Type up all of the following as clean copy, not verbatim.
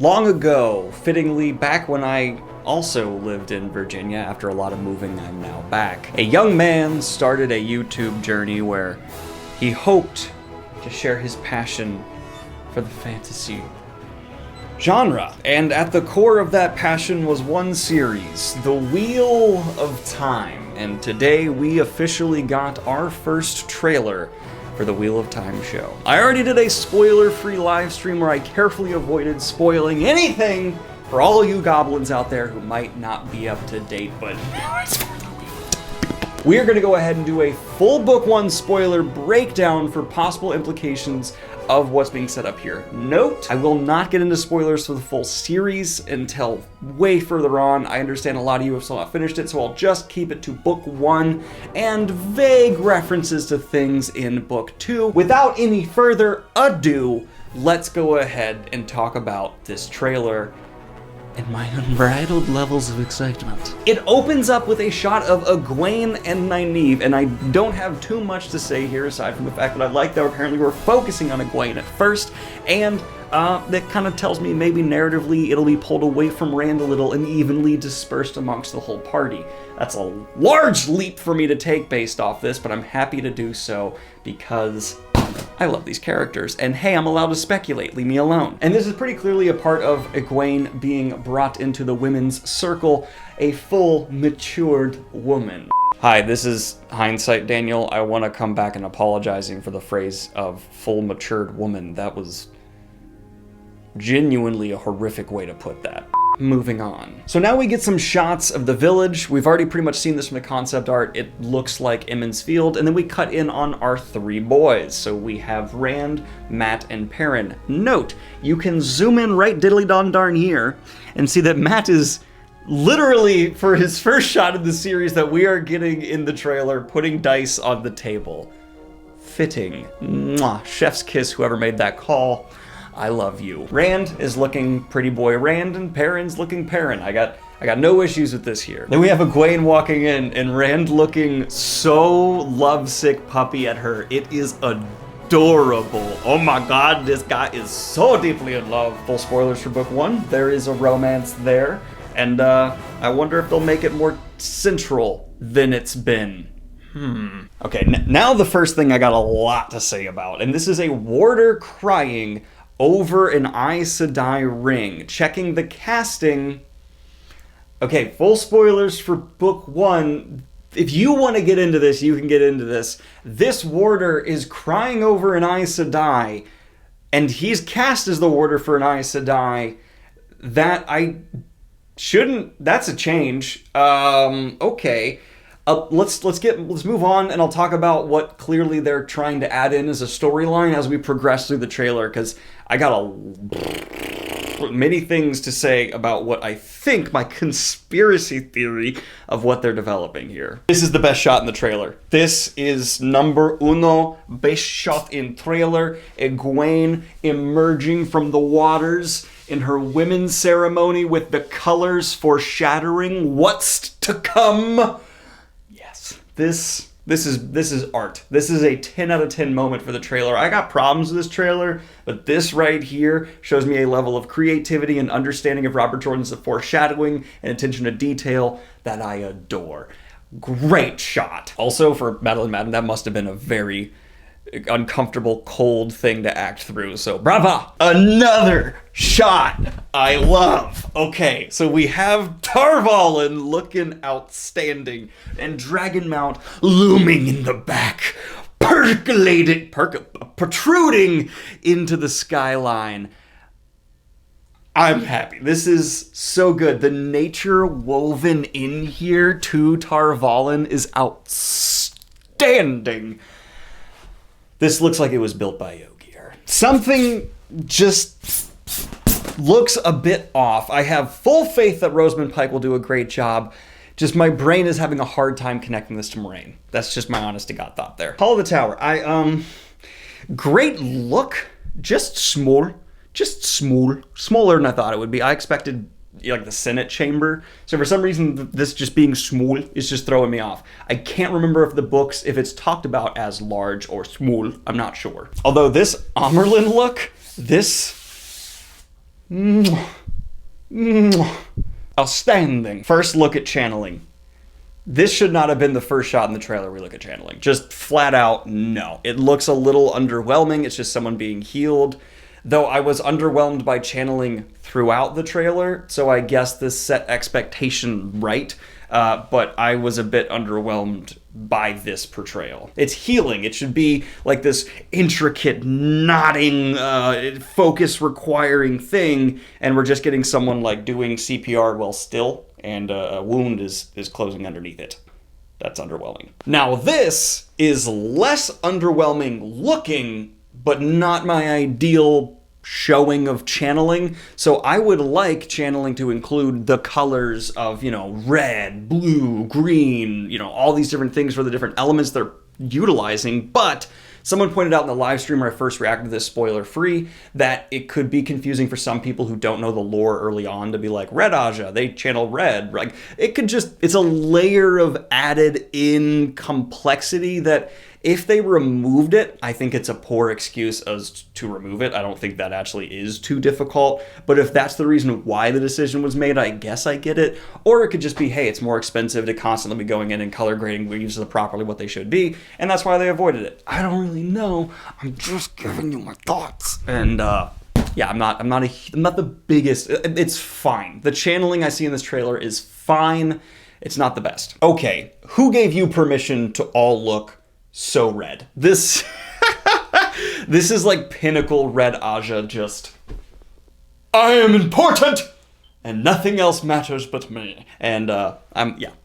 Long ago, fittingly back when I also lived in Virginia after a lot of moving, I'm now back, a young man started a YouTube journey where he hoped to share his passion for the fantasy genre. And at the core of that passion was one series, The Wheel of Time. And today we officially got our first trailer for the Wheel of Time show. I already did a spoiler-free live stream where I carefully avoided spoiling anything for all you goblins out there who might not be up to date, but we are going to go ahead and do a full book one spoiler breakdown for possible implications of what's being set up here. Note, I will not get into spoilers for the full series until way further on. I understand a lot of you have still not finished it, so I'll just keep it to book one and vague references to things in book two. Without any further ado, let's go ahead and talk about this trailer and my unbridled levels of excitement. It opens up with a shot of Egwene and Nynaeve, and I don't have too much to say here aside from the fact that I like that apparently we're focusing on Egwene at first, and that kind of tells me maybe narratively it'll be pulled away from Rand a little and evenly dispersed amongst the whole party. That's a large leap for me to take based off this, but I'm happy to do so because I love these characters, and hey, I'm allowed to speculate, leave me alone. And this is pretty clearly a part of Egwene being brought into the women's circle, a full, matured woman. Hi, this is Hindsight Daniel. I want to come back and apologizing for the phrase of full, matured woman. That was genuinely a horrific way to put that. Moving on. So now we get some shots of the village. We've already pretty much seen this from the concept art. It looks like Emond's Field, and then we cut in on our three boys. So we have Rand, Mat, and Perrin. Note, you can zoom in right diddly don darn here and see that Mat is literally, for his first shot of the series that we are getting in the trailer, putting dice on the table. Fitting. Mwah. Chef's kiss, whoever made that call. I love you. Rand is looking pretty boy Rand, and Perrin's looking Perrin. I got no issues with this here. Then we have Egwene walking in, and Rand looking so lovesick puppy at her. It is adorable. Oh my god, this guy is so deeply in love. Full spoilers for book one. There is a romance there, and I wonder if they'll make it more central than it's been. Okay, now the first thing I got a lot to say about, and this is a warder crying over an Aes Sedai ring, checking the casting. Okay, full spoilers for book one. If you want to get into this, you can get into this. This warder is crying over an Aes Sedai, and he's cast as the warder for an Aes Sedai. That's a change. Okay. Let's move on, and I'll talk about what clearly they're trying to add in as a storyline as we progress through the trailer, because I got many things to say about what I think my conspiracy theory of what they're developing here. This is the best shot in the trailer. This is number uno, best shot in trailer. Egwene emerging from the waters in her women's ceremony with the colors foreshadowing what's to come. This is art. This is a 10 out of 10 moment for the trailer. I got problems with this trailer, but this right here shows me a level of creativity and understanding of Robert Jordan's foreshadowing and attention to detail that I adore. Great shot. Also, for Madeline Madden, that must have been a very uncomfortable, cold thing to act through, so brava! Another shot I love. Okay, so we have Tar Valon looking outstanding, and Dragonmount looming in the back, protruding into the skyline. I'm happy. This is so good. The nature woven in here to Tar Valon is outstanding. This looks like it was built by Yogier. Something just looks a bit off. I have full faith that Rosamund Pike will do a great job. Just my brain is having a hard time connecting this to Moraine. That's just my honest to God thought there. Hall of the Tower. Great look. Just small. Smaller than I thought it would be. I expected like the Senate chamber. So for some reason, this just being small is just throwing me off. I can't remember if it's talked about as large or small. I'm not sure. Although this Amerlin look, this Outstanding. First look at channeling. This should not have been the first shot in the trailer we look at channeling. Just flat out, no. It looks a little underwhelming. It's just someone being healed. Though I was underwhelmed by channeling throughout the trailer, so I guess this set expectation right. But I was a bit underwhelmed by this portrayal. It's healing. It should be like this intricate, knotting, focus requiring thing, and we're just getting someone like doing CPR while still, and a wound is closing underneath it. That's underwhelming. Now this is less underwhelming looking, but not my ideal showing of channeling. So I would like channeling to include the colors of, red, blue, green, all these different things for the different elements they're utilizing. But someone pointed out in the live stream where I first reacted to this, spoiler free, that it could be confusing for some people who don't know the lore early on to be like, Red Aja, they channel red. Like, it's a layer of added in complexity that if they removed it, I think it's a poor excuse as to remove it. I don't think that actually is too difficult. But if that's the reason why the decision was made, I guess I get it. Or it could just be, hey, it's more expensive to constantly be going in and color grading weaves properly what they should be, and that's why they avoided it. I don't really know. I'm just giving you my thoughts. And yeah, I'm not the biggest. It's fine. The channeling I see in this trailer is fine. It's not the best. Okay, who gave you permission to all look so red? This is like pinnacle Red Aja, just I am important and nothing else matters but me. And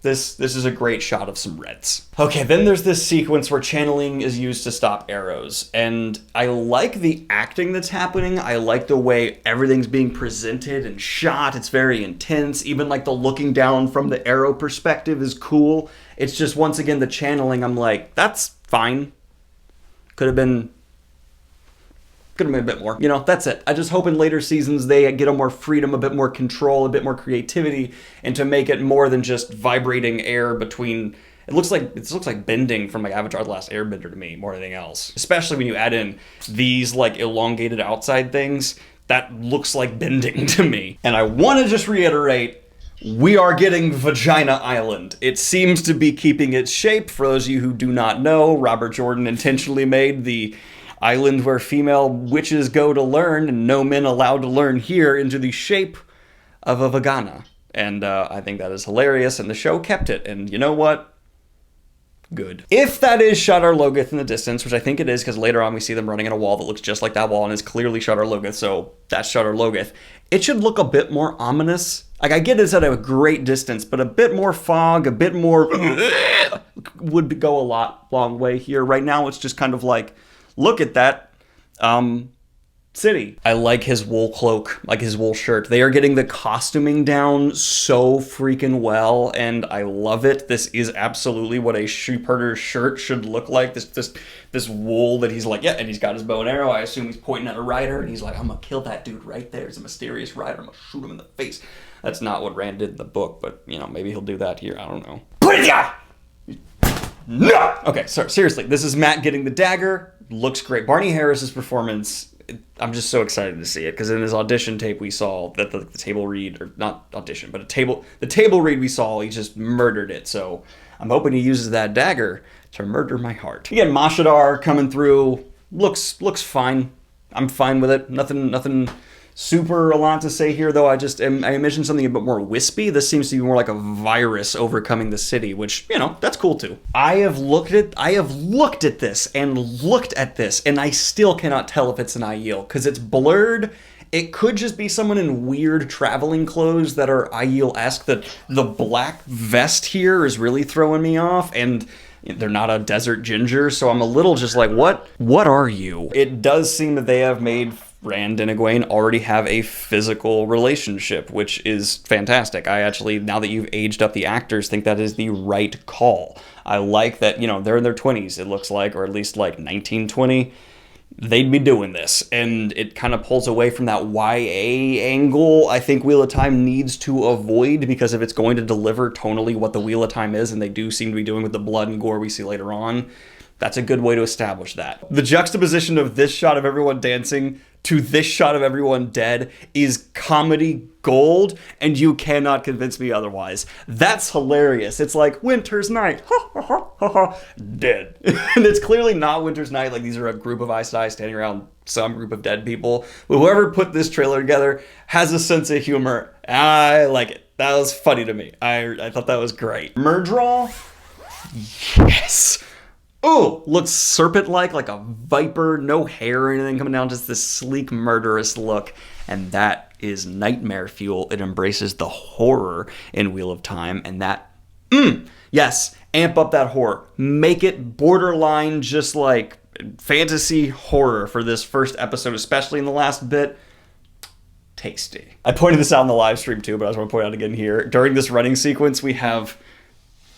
this is a great shot of some reds. Okay, then there's this sequence where channeling is used to stop arrows, and I like the acting that's happening. I like the way everything's being presented and shot. It's very intense. Even like the looking down from the arrow perspective is cool. It's just, once again, the channeling, I'm like, that's fine. Could have been a bit more. That's it. I just hope in later seasons they get a more freedom, a bit more control, a bit more creativity, and to make it more than just vibrating air between. It looks like bending from like Avatar: The Last Airbender to me, more than anything else. Especially when you add in these like elongated outside things, that looks like bending to me. And I want to just reiterate, we are getting Vagina Island. It seems to be keeping its shape. For those of you who do not know, Robert Jordan intentionally made the island where female witches go to learn and no men allowed to learn here into the shape of a vagina. And I think that is hilarious, and the show kept it. And you know what? Good. If that is Shadar Logoth in the distance, which I think it is, because later on we see them running in a wall that looks just like that wall and is clearly Shadar Logoth, so that's Shadar Logoth. It should look a bit more ominous. Like, I get it's at a great distance, but a bit more fog, a bit more would go a long way here. Right now it's just kind of like, look at that city. I like his wool cloak, like his wool shirt. They are getting the costuming down so freaking well, and I love it. This is absolutely what a sheepherder's shirt should look like. This wool that he's like, yeah, and he's got his bow and arrow. I assume he's pointing at a rider, and he's like, I'm gonna kill that dude right there. It's a mysterious rider. I'm gonna shoot him in the face. That's not what Rand did in the book, but maybe he'll do that here. I don't know. No! Okay, so seriously, this is Matt getting the dagger. Looks great. Barney Harris's performance, I'm just so excited to see it, because in his audition tape we saw that the table read, or not audition, but the table read we saw, he just murdered it. So I'm hoping he uses that dagger to murder my heart. Again, Mashadar coming through, looks fine. I'm fine with it. Nothing super a lot to say here, though. I envisioned something a bit more wispy. This seems to be more like a virus overcoming the city, which, that's cool too. I have looked at this, and I still cannot tell if it's an Aiel, because it's blurred. It could just be someone in weird traveling clothes that are Aiel-esque. The black vest here is really throwing me off, and they're not a desert ginger, so I'm a little just like, what are you? It does seem that they have made Rand and Egwene already have a physical relationship, which is fantastic. I actually, now that you've aged up the actors, think that is the right call. I like that, they're in their 20s, it looks like, or at least like 1920. They'd be doing this, and it kind of pulls away from that YA angle I think Wheel of Time needs to avoid, because if it's going to deliver tonally what the Wheel of Time is, and they do seem to be doing with the blood and gore we see later on, That's a good way to establish that. The juxtaposition of this shot of everyone dancing to this shot of everyone dead is comedy gold, and you cannot convince me otherwise. That's hilarious. It's like Winter's Night, dead. And it's clearly not Winter's Night, like these are a group of Aes Sedai standing around some group of dead people. But whoever put this trailer together has a sense of humor. I like it. That was funny to me. I thought that was great. Murdraw? Yes. Oh, looks serpent-like, like a viper, no hair or anything coming down, just this sleek, murderous look. And that is nightmare fuel. It embraces the horror in Wheel of Time, and that, yes, amp up that horror. Make it borderline just like fantasy horror for this first episode, especially in the last bit. Tasty. I pointed this out in the live stream too, but I just want to point out again here. During this running sequence, we have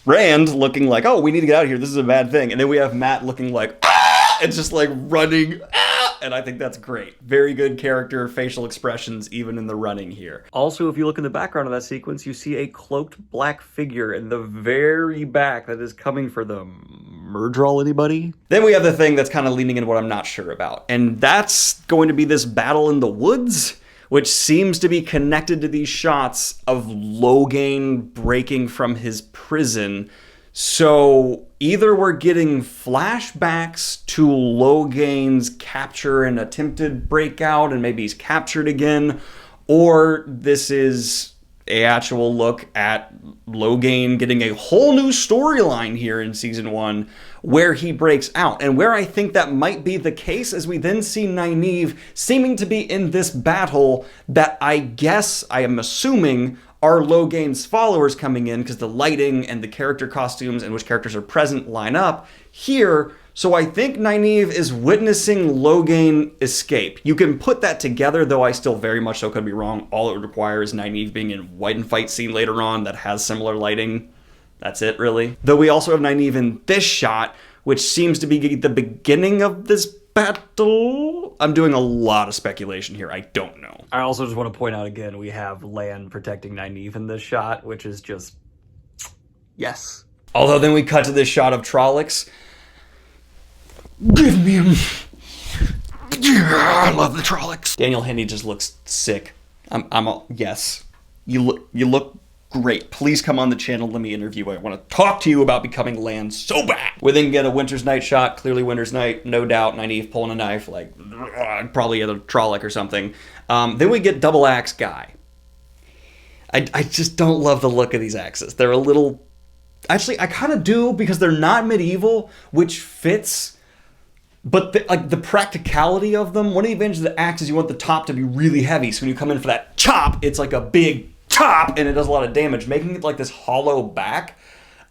Rand looking like, oh, we need to get out of here. This is a bad thing. And then we have Matt looking like, ah! And just like running, ah! And I think that's great. Very good character, facial expressions, even in the running here. Also, if you look in the background of that sequence, you see a cloaked black figure in the very back that is coming for them. Murdraw, anybody? Then we have the thing that's kind of leaning into what I'm not sure about. And that's going to be this battle in the woods, which seems to be connected to these shots of Logain breaking from his prison. So either we're getting flashbacks to Logain's capture and attempted breakout, and maybe he's captured again, or this is an actual look at Logain getting a whole new storyline here in season 1 where he breaks out. And where I think that might be the case is we then see Nynaeve seeming to be in this battle that I am assuming are Logain's followers coming in, because the lighting and the character costumes and which characters are present line up here. So I think Nynaeve is witnessing Logain escape. You can put that together, though I still very much so could be wrong. All it would require is Nynaeve being in a white and fight scene later on that has similar lighting. That's it, really. Though we also have Nynaeve in this shot, which seems to be the beginning of this battle. I'm doing a lot of speculation here. I don't know. I also just want to point out again, we have Lan protecting Nynaeve in this shot, which is just, yes. Although then we cut to this shot of Trollocs. Give me him. Yeah, I love the Trollocs. Daniel Henney just looks sick. Yes. You look great. Please come on the channel. Let me interview. I want to talk to you about becoming Lan so bad. We then get a Winter's Night shot. Clearly Winter's Night. No doubt. Nynaeve pulling a knife, like probably a Trolloc or something. Then we get Double Axe Guy. I just don't love the look of these axes. They're a little... Actually, I kind of do, because they're not medieval, which fits. But the practicality of them, one of the advantages of the axe is you want the top to be really heavy. So when you come in for that chop, it's like a big chop and it does a lot of damage, making it like this hollow back.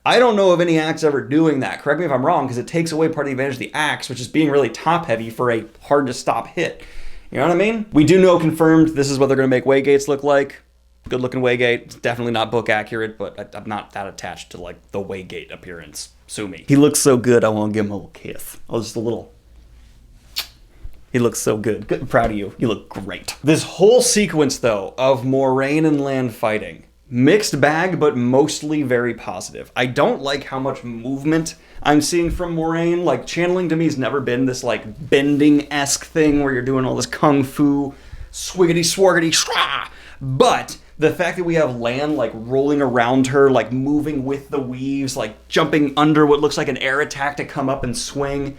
I don't know of any axe ever doing that. Correct me if I'm wrong, because it takes away part of the advantage of the axe, which is being really top heavy for a hard to stop hit. You know what I mean? We do know confirmed this is what they're going to make Waygates look like. Good looking Waygate. It's definitely not book accurate, but I'm not that attached to like the Waygate appearance. Sue me. He looks so good, I want to give him a little kiss. Oh, just a little. He looks so good. Good. I'm proud of you. You look great. This whole sequence, though, of Moraine and Lan fighting, mixed bag, but mostly very positive. I don't like how much movement I'm seeing from Moraine. Like, channeling to me has never been this, like, bending-esque thing where you're doing all this kung fu, swiggity-swargity, shwah! But the fact that we have Lan, like, rolling around her, like, moving with the weaves, like, jumping under what looks like an air attack to come up and swing...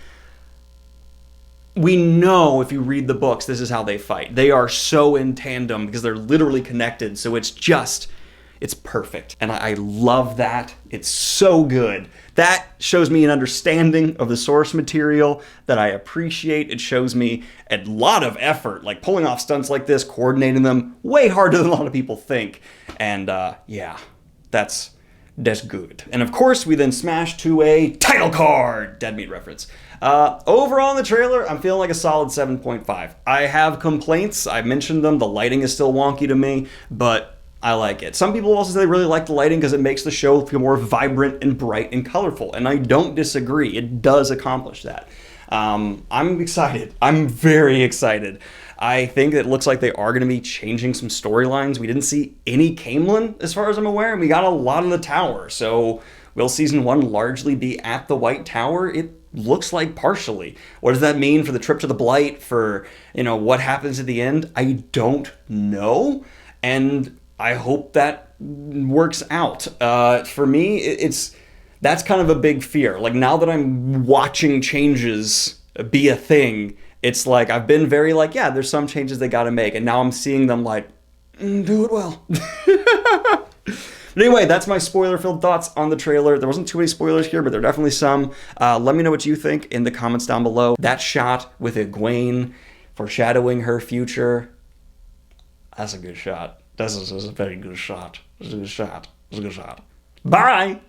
We know, if you read the books, this is how they fight. They are so in tandem because they're literally connected. So it's perfect. And I love that. It's so good. That shows me an understanding of the source material that I appreciate. It shows me a lot of effort, like pulling off stunts like this, coordinating them, way harder than a lot of people think. And yeah, that's good. And of course, we then smash to a title card. Dead Meat reference. Overall in the trailer, I'm feeling like a solid 7.5. I have complaints. I mentioned them. The lighting is still wonky to me, but I like it. Some people also say they really like the lighting because it makes the show feel more vibrant and bright and colorful, and I don't disagree. It does accomplish that. I'm excited. I'm very excited. I think it looks like they are going to be changing some storylines. We didn't see any Caemlyn, as far as I'm aware, and we got a lot in the Tower. So will season 1 largely be at the White Tower? It looks like partially. What does that mean for the trip to the Blight, for, what happens at the end? I don't know, and I hope that works out. For me, that's kind of a big fear. Like, now that I'm watching changes be a thing, it's like I've been very like, yeah, there's some changes they gotta make, and now I'm seeing them like, do it well. But anyway, that's my spoiler-filled thoughts on the trailer. There wasn't too many spoilers here, but there are definitely some. Let me know what you think in the comments down below. That shot with Egwene foreshadowing her future, that's a good shot. This is a very good shot. It's a good shot. It's a good shot. Bye!